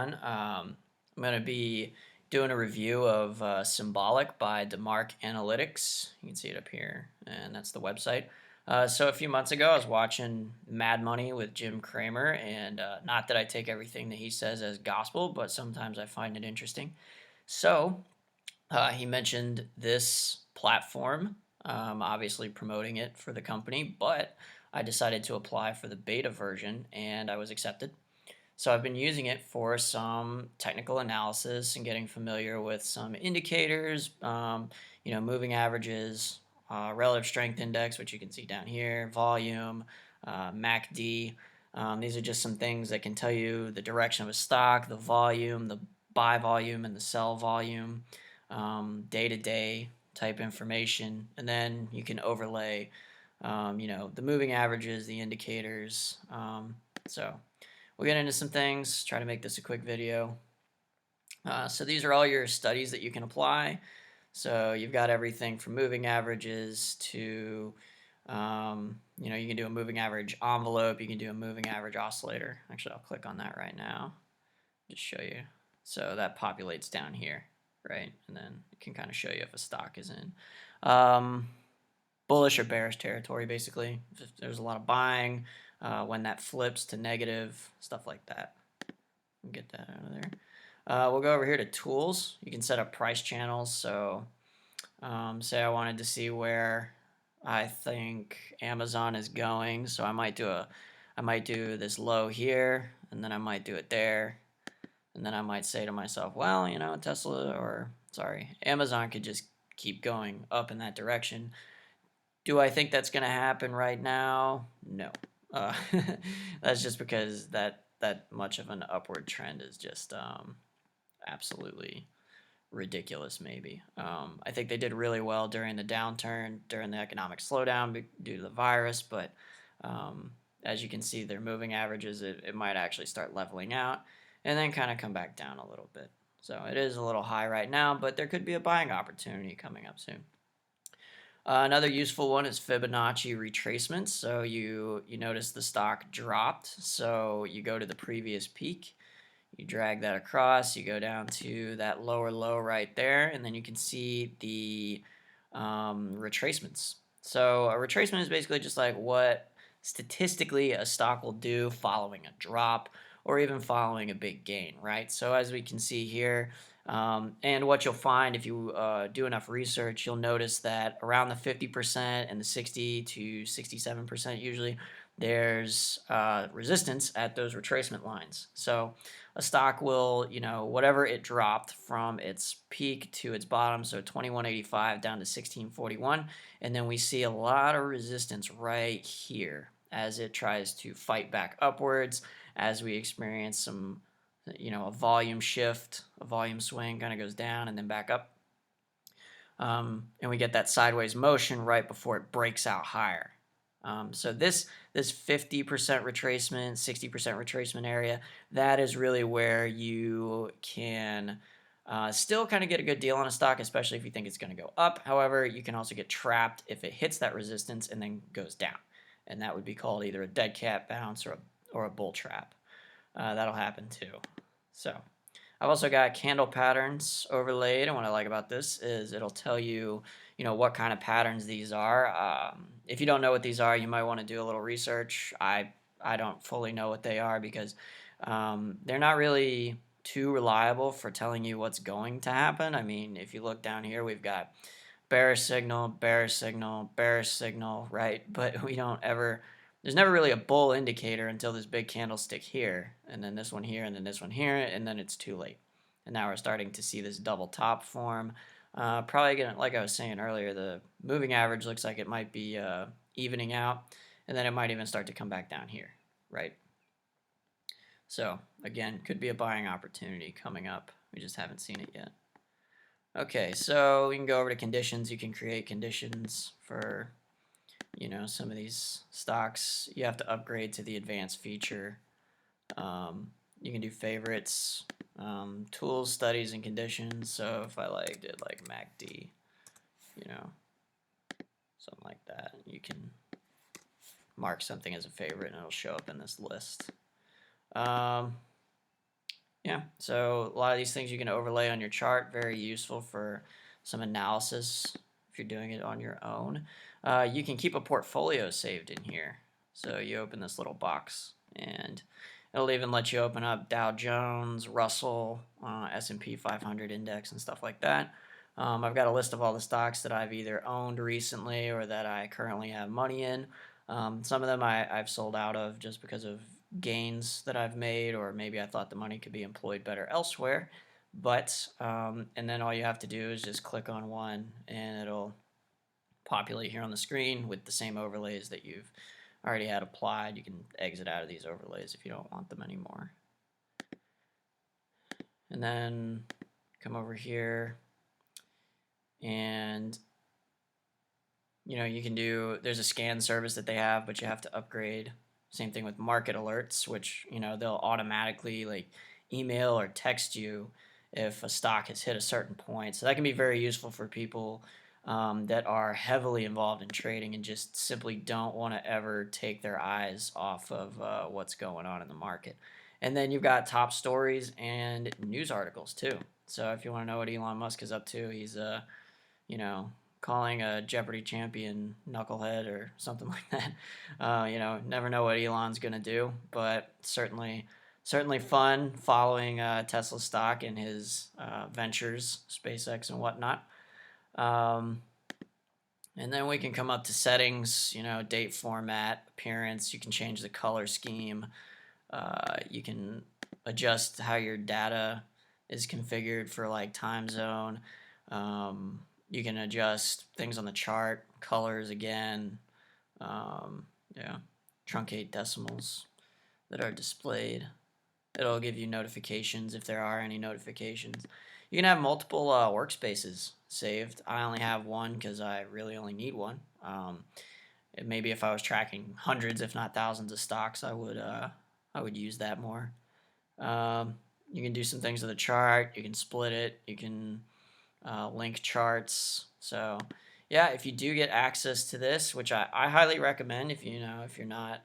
everyone. I'm going to be doing a review of Symbolik by DeMark Analytics. You can see it up here, and that's the website. So a few months ago, I was watching Mad Money with Jim Cramer, and not that I take everything that he says as gospel, but sometimes I find it interesting. So he mentioned this platform, obviously promoting it for the company, but I decided to apply for the beta version, and I was accepted. So I've been using it for some technical analysis and getting familiar with some indicators, moving averages, relative strength index, which you can see down here, volume, MACD. These are just some things that can tell you the direction of a stock, the volume, the buy volume, and the sell volume, day-to-day type information. And then you can overlay, the moving averages, the indicators. So we'll get into some things, try to make this a quick video. So these are all your studies that you can apply. So you've got everything from moving averages to, you can do a moving average envelope, you can do a moving average oscillator. Actually, I'll click on that right now, just show you. So that populates down here, right? And then it can kind of show you if a stock is in bullish or bearish territory, basically. If there's a lot of buying, when that flips to negative, stuff like that. Get that out of there. We'll go over here to tools. You can set up price channels. So say I wanted to see where I think Amazon is going. So I might do this low here, and then I might do it there. And then I might say to myself, well, Amazon could just keep going up in that direction. Do I think that's going to happen right now? No. That's just because that much of an upward trend is just absolutely ridiculous, maybe. I think they did really well during the downturn, during the economic slowdown due to the virus, but as you can see, their moving averages, it might actually start leveling out and then kind of come back down a little bit. So it is a little high right now, but there could be a buying opportunity coming up soon. Another useful one is Fibonacci Retracements. So you notice the stock dropped, so you go to the previous peak, you drag that across, you go down to that lower low right there, and then you can see the retracements. So a retracement is basically just like what statistically a stock will do following a drop or even following a big gain, right? So as we can see here, and what you'll find if you do enough research, you'll notice that around the 50% and the 60 to 67% usually, there's resistance at those retracement lines. So a stock will, whatever it dropped from its peak to its bottom, so 2185 down to 1641, and then we see a lot of resistance right here as it tries to fight back upwards, as we experience some, a volume shift, a volume swing, kind of goes down and then back up. And we get that sideways motion right before it breaks out higher. So this 50% retracement, 60% retracement area, that is really where you can still kind of get a good deal on a stock, especially if you think it's going to go up. However, you can also get trapped if it hits that resistance and then goes down. And that would be called either a dead cat bounce or a bull trap. That'll happen too. So I've also got candle patterns overlaid, and what I like about this is it'll tell you, what kind of patterns these are. If you don't know what these are, you might want to do a little research. I don't fully know what they are because they're not really too reliable for telling you what's going to happen. I mean, if you look down here, we've got bearish signal, bearish signal, bearish signal, right? But there's never really a bull indicator until this big candlestick here, and then this one here, and then this one here, and then it's too late. And now we're starting to see this double top form. Probably gonna, like I was saying earlier, the moving average looks like it might be evening out, and then it might even start to come back down here, right? So again, could be a buying opportunity coming up. We just haven't seen it yet. Okay, so we can go over to conditions. You can create conditions for, some of these stocks. You have to upgrade to the advanced feature. You can do favorites, tools, studies, and conditions. So if I did MACD, something like that, you can mark something as a favorite and it'll show up in this list. Yeah, so a lot of these things you can overlay on your chart, very useful for some analysis if you're doing it on your own. You can keep a portfolio saved in here. So you open this little box, and it'll even let you open up Dow Jones, Russell, S&P 500 index, and stuff like that. I've got a list of all the stocks that I've either owned recently or that I currently have money in. Some of them I've sold out of just because of gains that I've made, or maybe I thought the money could be employed better elsewhere. But, and then all you have to do is just click on one and it'll populate here on the screen with the same overlays that you've already had applied. You can exit out of these overlays if you don't want them anymore. And then come over here and you can do, there's a scan service that they have, but you have to upgrade. Same thing with market alerts, which, they'll automatically like email or text you if a stock has hit a certain point. So that can be very useful for people that are heavily involved in trading and just simply don't want to ever take their eyes off of what's going on in the market. And then you've got top stories and news articles too. So if you want to know what Elon Musk is up to, he's calling a Jeopardy champion knucklehead or something like that. Never know what Elon's gonna do, but certainly fun following Tesla stock and his ventures, SpaceX and whatnot. And then we can come up to settings, date format, appearance. You can change the color scheme. You can adjust how your data is configured for like time zone. You can adjust things on the chart, colors again, truncate decimals that are displayed. It'll give you notifications if there are any notifications. You can have multiple workspaces saved. I only have one because I really only need one. Maybe if I was tracking hundreds, if not thousands of stocks, I would use that more. You can do some things with the chart. You can split it. You can link charts. So yeah, if you do get access to this, which I highly recommend, if you're not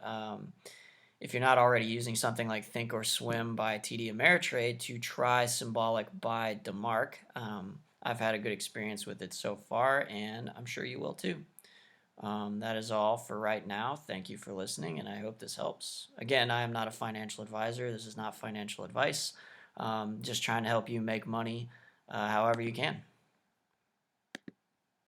already using something like Think or Swim by TD Ameritrade, to try Symbolik by DeMark. I've had a good experience with it so far, and I'm sure you will too. That is all for right now. Thank you for listening, and I hope this helps. Again, I am not a financial advisor. This is not financial advice. Just trying to help you make money however you can.